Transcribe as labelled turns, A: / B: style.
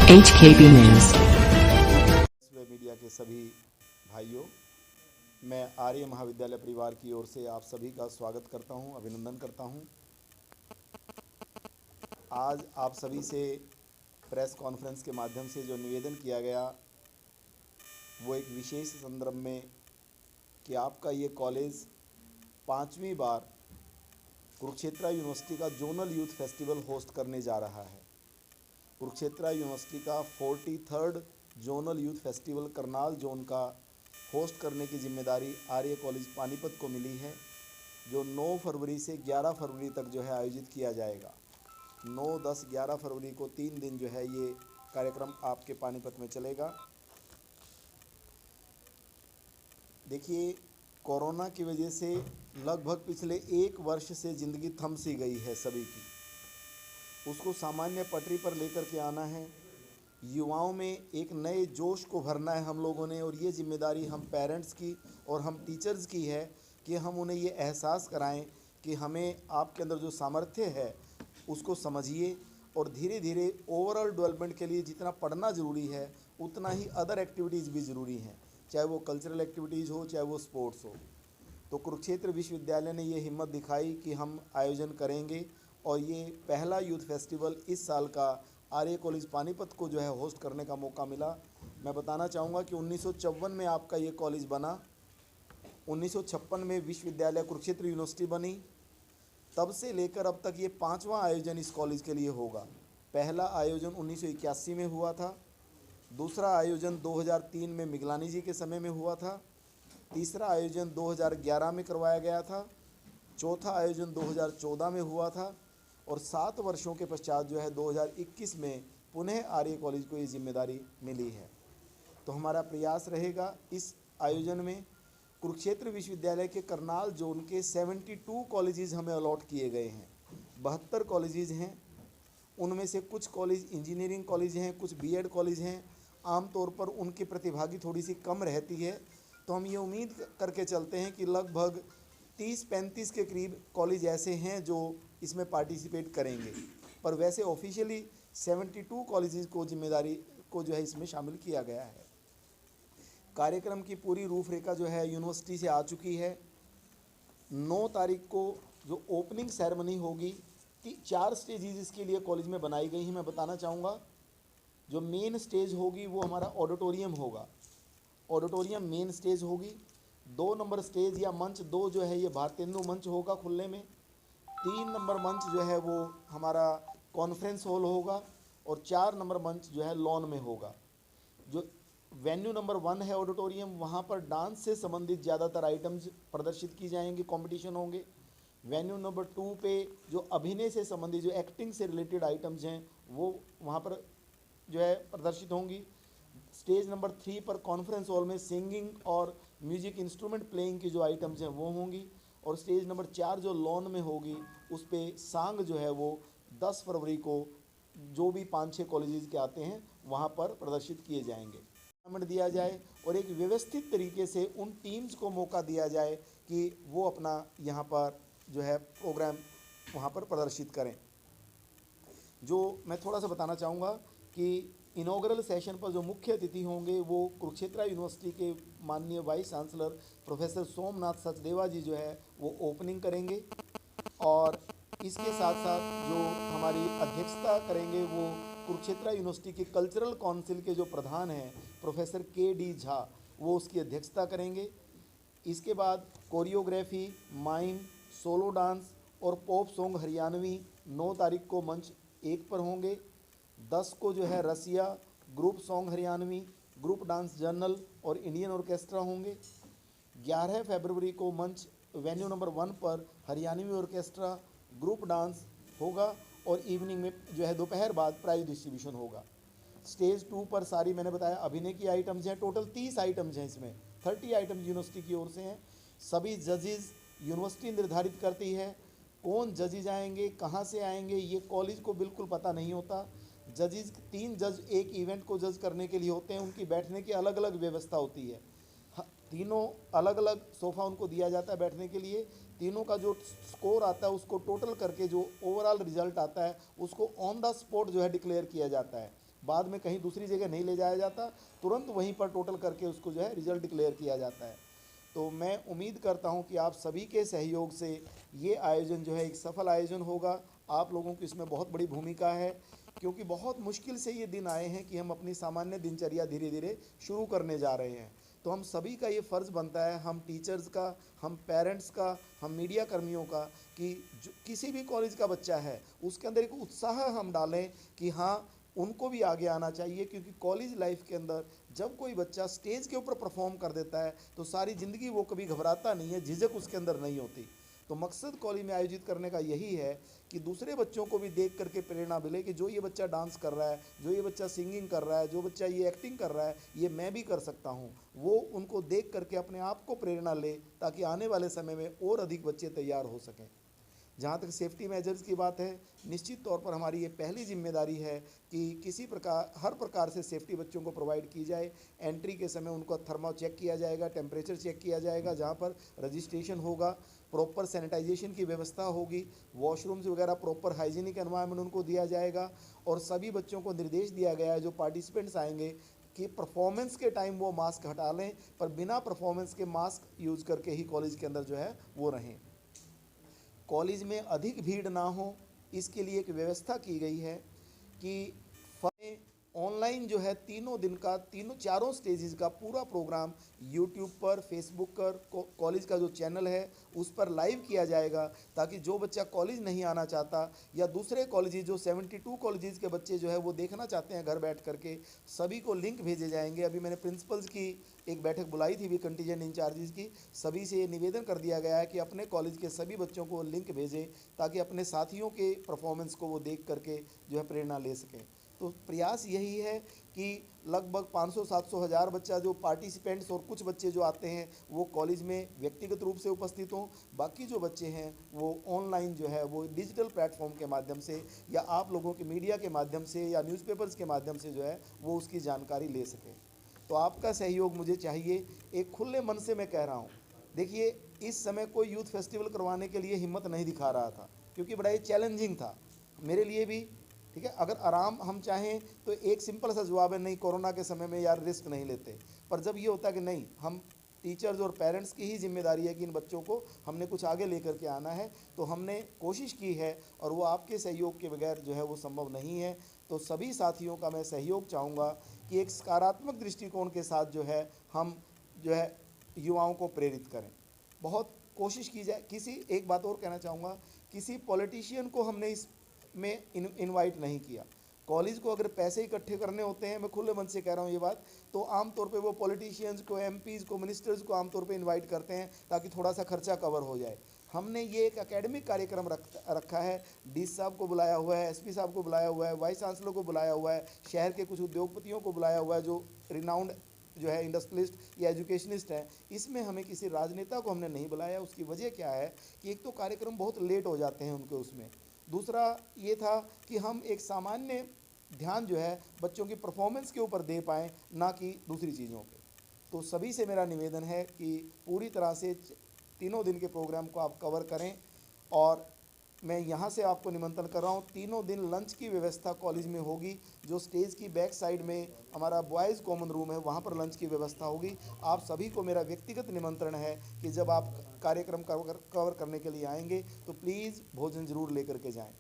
A: HKB News।
B: Media के सभी भाइयों, मैं आर्य महाविद्यालय परिवार की ओर से आप सभी का स्वागत करता हूं, अभिनंदन करता हूं। आज आप सभी से प्रेस कॉन्फ्रेंस के माध्यम से जो निवेदन किया गया वो एक विशेष संदर्भ में कि आपका ये कॉलेज 5वीं बार कुरुक्षेत्र यूनिवर्सिटी का जोनल यूथ फेस्टिवल होस्ट करने जा रहा है। कुरुक्षेत्र यूनिवर्सिटी का 43rd zonal youth festival Karnal zone का होस्ट करने की जिम्मेदारी आर्य कॉलेज पानीपत को मिली है, जो 9 फरवरी से 11 फरवरी तक जो है आयोजित किया जाएगा। 9, 10, 11 फरवरी को 3 दिन जो है ये कार्यक्रम आपके पानीपत में चलेगा। देखिए, कोरोना की वजह से लगभग पिछले 1 वर्ष से ज़िंदगी थम सी गई है सभी की। उसको सामान्य पटरी पर लेकर के आना है, युवाओं में एक नए जोश को भरना है हम लोगों ने, और ये जिम्मेदारी हम पेरेंट्स की और हम टीचर्स की है कि हम उन्हें ये एहसास कराएं कि हमें आपके अंदर जो सामर्थ्य है उसको समझिए, और धीरे धीरे ओवरऑल डेवलपमेंट के लिए जितना पढ़ना ज़रूरी है उतना ही अदर एक्टिविटीज़ भी ज़रूरी हैं, चाहे वो कल्चरल एक्टिविटीज़ हो, चाहे वो स्पोर्ट्स हो। तो कुरुक्षेत्र विश्वविद्यालय ने ये हिम्मत दिखाई कि हम आयोजन करेंगे, और ये पहला यूथ फेस्टिवल इस साल का आर्य कॉलेज पानीपत को जो है होस्ट करने का मौका मिला। मैं बताना चाहूँगा कि 1954 में आपका ये कॉलेज बना, 1956 में विश्वविद्यालय कुरुक्षेत्र यूनिवर्सिटी बनी, तब से लेकर अब तक ये 5वां आयोजन इस कॉलेज के लिए होगा। पहला आयोजन 1981 में हुआ था, दूसरा आयोजन 2003 में मिगलानी जी के समय में हुआ था, तीसरा आयोजन 2011 में करवाया गया था, चौथा आयोजन 2014 में हुआ था, और 7 वर्षों के पश्चात जो है 2021 में पुनः आर्य कॉलेज को ये जिम्मेदारी मिली है। तो हमारा प्रयास रहेगा इस आयोजन में कुरुक्षेत्र विश्वविद्यालय के करनाल जोन के 72 कॉलेजेस हमें अलॉट किए गए हैं। 72 कॉलेजेस हैं, उनमें से कुछ कॉलेज इंजीनियरिंग कॉलेज हैं, कुछ बीएड कॉलेज हैं। आमतौर पर उनकी प्रतिभागी थोड़ी सी कम रहती है, तो हम ये उम्मीद करके चलते हैं कि लगभग 30-35 के करीब कॉलेज ऐसे हैं जो इसमें पार्टिसिपेट करेंगे, पर वैसे ऑफिशियली 72 कॉलेजेस को जिम्मेदारी को जो है इसमें शामिल किया गया है। कार्यक्रम की पूरी रूपरेखा जो है यूनिवर्सिटी से आ चुकी है। 9 तारीख को जो ओपनिंग सेरेमनी होगी, 4 स्टेजेस इसके लिए कॉलेज में बनाई गई हैं। मैं बताना चाहूँगा, जो मेन स्टेज होगी वो हमारा ऑडिटोरियम होगा, ऑडिटोरियम मेन स्टेज होगी। 2 नंबर स्टेज या मंच 2 जो है ये भारतेंदु मंच होगा खुले में। 3 नंबर मंच जो है वो हमारा कॉन्फ्रेंस हॉल होगा, और 4 नंबर मंच जो है लॉन में होगा। जो वेन्यू नंबर 1 है ऑडिटोरियम, वहाँ पर डांस से संबंधित ज़्यादातर आइटम्स प्रदर्शित की जाएंगे, कंपटीशन होंगे। वेन्यू नंबर 2 पे जो अभिनय से संबंधित, जो एक्टिंग से रिलेटेड आइटम्स हैं वो वहाँ पर जो है प्रदर्शित होंगी। स्टेज नंबर 3 पर कॉन्फ्रेंस हॉल में सिंगिंग और म्यूजिक इंस्ट्रूमेंट प्लेइंग की जो आइटम्स हैं वो होंगी, और स्टेज नंबर 4 जो लॉन में होगी उस पे सांग जो है वो 10 फरवरी को जो भी 5-6 कॉलेजेस के आते हैं वहाँ पर प्रदर्शित किए जाएंगे। टूर्नामेंट दिया जाए और एक व्यवस्थित तरीके से उन टीम्स को मौका दिया जाए कि वो अपना यहाँ पर जो है प्रोग्राम वहाँ पर प्रदर्शित करें। जो मैं थोड़ा सा बताना चाहूँगा कि इनॉग्रल सेशन पर जो मुख्य अतिथि होंगे वो कुरुक्षेत्र यूनिवर्सिटी के माननीय vice chancellor professor Somnath Sachdeva ji जो है वो ओपनिंग करेंगे, और इसके साथ साथ जो हमारी अध्यक्षता करेंगे वो कुरुक्षेत्र यूनिवर्सिटी के कल्चरल काउंसिल के जो प्रधान हैं प्रोफेसर के.डी. झा, वो उसकी अध्यक्षता करेंगे। इसके बाद कोरियोग्राफी, माइम, सोलो डांस और पॉप सॉन्ग हरियाणवी 9 तारीख को मंच 1 पर होंगे। 10 को जो है Rasiya, group song Haryanvi, group dance general और इंडियन ऑर्केस्ट्रा होंगे। 11 फरवरी को मंच वेन्यू नंबर 1 पर हरियाणवी ऑर्केस्ट्रा, ग्रुप डांस होगा, और इवनिंग में जो है दोपहर बाद प्राइज डिस्ट्रीब्यूशन होगा। स्टेज 2 पर सारी मैंने बताया अभिनय की आइटम्स हैं, टोटल 30 आइटम्स हैं, इसमें 30 आइटम्स यूनिवर्सिटी की ओर से हैं। सभी जजेस यूनिवर्सिटी निर्धारित करती है कौन जजेज आएंगे, कहाँ से आएंगे, ये कॉलेज को बिल्कुल पता नहीं होता। जजेस 3 जज एक इवेंट को जज करने के लिए होते हैं, उनकी बैठने की अलग अलग व्यवस्था होती है। तीनों अलग अलग सोफ़ा उनको दिया जाता है बैठने के लिए। तीनों का जो स्कोर आता है उसको टोटल करके जो ओवरऑल रिजल्ट आता है उसको ऑन द स्पॉट जो है डिक्लेयर किया जाता है। बाद में कहीं दूसरी जगह नहीं ले जाया जाता, तुरंत वहीं पर टोटल करके उसको जो है रिजल्ट डिक्लेयर किया जाता है। तो मैं उम्मीद करता हूं कि आप सभी के सहयोग से ये आयोजन जो है एक सफल आयोजन होगा। आप लोगों की इसमें बहुत बड़ी भूमिका है, क्योंकि बहुत मुश्किल से ये दिन आए हैं कि हम अपनी सामान्य दिनचर्या धीरे धीरे शुरू करने जा रहे हैं। तो हम सभी का ये फ़र्ज़ बनता है, हम टीचर्स का, हम पेरेंट्स का, हम मीडिया कर्मियों का, कि जो किसी भी कॉलेज का बच्चा है उसके अंदर एक उत्साह हम डालें कि हाँ, उनको भी आगे आना चाहिए। क्योंकि कॉलेज लाइफ के अंदर जब कोई बच्चा स्टेज के ऊपर परफॉर्म कर देता है तो सारी ज़िंदगी वो कभी घबराता नहीं है, झिझक उसके अंदर नहीं होती। तो मकसद कॉलेज में आयोजित करने का यही है कि दूसरे बच्चों को भी देख करके प्रेरणा मिले कि जो ये बच्चा डांस कर रहा है, जो ये बच्चा सिंगिंग कर रहा है, जो बच्चा ये एक्टिंग कर रहा है, ये मैं भी कर सकता हूँ। वो उनको देख करके अपने आप को प्रेरणा ले, ताकि आने वाले समय में और अधिक बच्चे तैयार हो सकें। जहाँ तक सेफ्टी मेजर्स की बात है, निश्चित तौर पर हमारी ये पहली जिम्मेदारी है कि किसी प्रकार, हर प्रकार से सेफ्टी बच्चों को प्रोवाइड की जाए। एंट्री के समय उनको थर्मो चेक किया जाएगा, टेम्परेचर चेक किया जाएगा, जहाँ पर रजिस्ट्रेशन होगा, प्रॉपर सैनिटाइजेशन की व्यवस्था होगी, वॉशरूम्स वगैरह प्रॉपर हाइजीनिक एनवायरनमेंट उनको दिया जाएगा। और सभी बच्चों को निर्देश दिया गया है, जो पार्टिसिपेंट्स आएंगे, कि परफॉर्मेंस के टाइम वो मास्क हटा लें, पर बिना परफॉर्मेंस के मास्क यूज़ करके ही कॉलेज के अंदर जो है वो रहें। कॉलेज में अधिक भीड़ ना हो, इसके लिए एक व्यवस्था की गई है कि ऑनलाइन जो है तीनों दिन का, तीनों चारों स्टेजेस का पूरा प्रोग्राम यूट्यूब पर, फेसबुक पर, कॉलेज का जो चैनल है उस पर लाइव किया जाएगा, ताकि जो बच्चा कॉलेज नहीं आना चाहता या दूसरे कॉलेजेस, जो 72 कॉलेजेस के बच्चे जो है वो देखना चाहते हैं घर बैठ करके, सभी को लिंक भेजे जाएंगे। अभी मैंने प्रिंसिपल्स की एक बैठक बुलाई थी भी, कंटीजेंट इंचार्जेस की, सभी से ये निवेदन कर दिया गया है कि अपने कॉलेज के सभी बच्चों को लिंक भेजें, ताकि अपने साथियों के परफॉर्मेंस को वो देख करके जो है प्रेरणा ले सकें। तो प्रयास यही है कि लगभग 500-700 हज़ार बच्चा जो पार्टिसिपेंट्स और कुछ बच्चे जो आते हैं वो कॉलेज में व्यक्तिगत रूप से उपस्थित हों, बाकी जो बच्चे हैं वो ऑनलाइन जो है वो डिजिटल प्लेटफॉर्म के माध्यम से या आप लोगों के मीडिया के माध्यम से या न्यूज़पेपर्स के माध्यम से जो है वो उसकी जानकारी ले सकें। तो आपका सहयोग मुझे चाहिए, एक खुले मन से मैं कह रहा हूँ। देखिए, इस समय कोई यूथ फेस्टिवल करवाने के लिए हिम्मत नहीं दिखा रहा था, क्योंकि बड़ा ही चैलेंजिंग था मेरे लिए भी। ठीक है, अगर आराम हम चाहें तो एक सिंपल सा जवाब है, नहीं कोरोना के समय में यार रिस्क नहीं लेते। पर जब ये होता है कि नहीं, हम टीचर्स और पेरेंट्स की ही जिम्मेदारी है कि इन बच्चों को हमने कुछ आगे लेकर के आना है, तो हमने कोशिश की है, और वो आपके सहयोग के बगैर जो है वो संभव नहीं है। तो सभी साथियों का मैं सहयोग चाहूँगा कि एक सकारात्मक दृष्टिकोण के साथ जो है हम जो है युवाओं को प्रेरित करें, बहुत कोशिश की जाए। एक बात और कहना चाहूँगा, किसी पॉलिटिशियन को हमने इस में इनवाइट नहीं किया। कॉलेज को अगर पैसे इकट्ठे करने होते हैं, मैं खुले मन से कह रहा हूँ ये बात, तो आमतौर पे वो पॉलिटिशियंस को, एमपीज़ को, मिनिस्टर्स को आमतौर पे इनवाइट करते हैं, ताकि थोड़ा सा खर्चा कवर हो जाए। हमने ये एक एकेडमिक कार्यक्रम रखा है, डी साहब को बुलाया हुआ है, एसपी साहब को बुलाया हुआ है, वाइस चांसलर को बुलाया हुआ है, शहर के कुछ उद्योगपतियों को बुलाया हुआ है जो रिनाउंड जो है इंडस्ट्रियलिस्ट या एजुकेशनिस्ट हैं। इसमें हमें किसी राजनेता को हमने नहीं बुलाया। उसकी वजह क्या है कि एक तो कार्यक्रम बहुत लेट हो जाते हैं उनके उसमें, दूसरा ये था कि हम एक सामान्य ध्यान जो है बच्चों की परफॉर्मेंस के ऊपर दे पाएँ, ना कि दूसरी चीज़ों पे। तो सभी से मेरा निवेदन है कि पूरी तरह से तीनों दिन के प्रोग्राम को आप कवर करें। और मैं यहाँ से आपको निमंत्रण कर रहा हूँ, तीनों दिन लंच की व्यवस्था कॉलेज में होगी। जो स्टेज की बैक साइड में हमारा बॉयज़ कॉमन रूम है, वहाँ पर लंच की व्यवस्था होगी। आप सभी को मेरा व्यक्तिगत निमंत्रण है कि जब आप कार्यक्रम कवर करने के लिए आएंगे तो प्लीज़ भोजन ज़रूर लेकर के जाएं।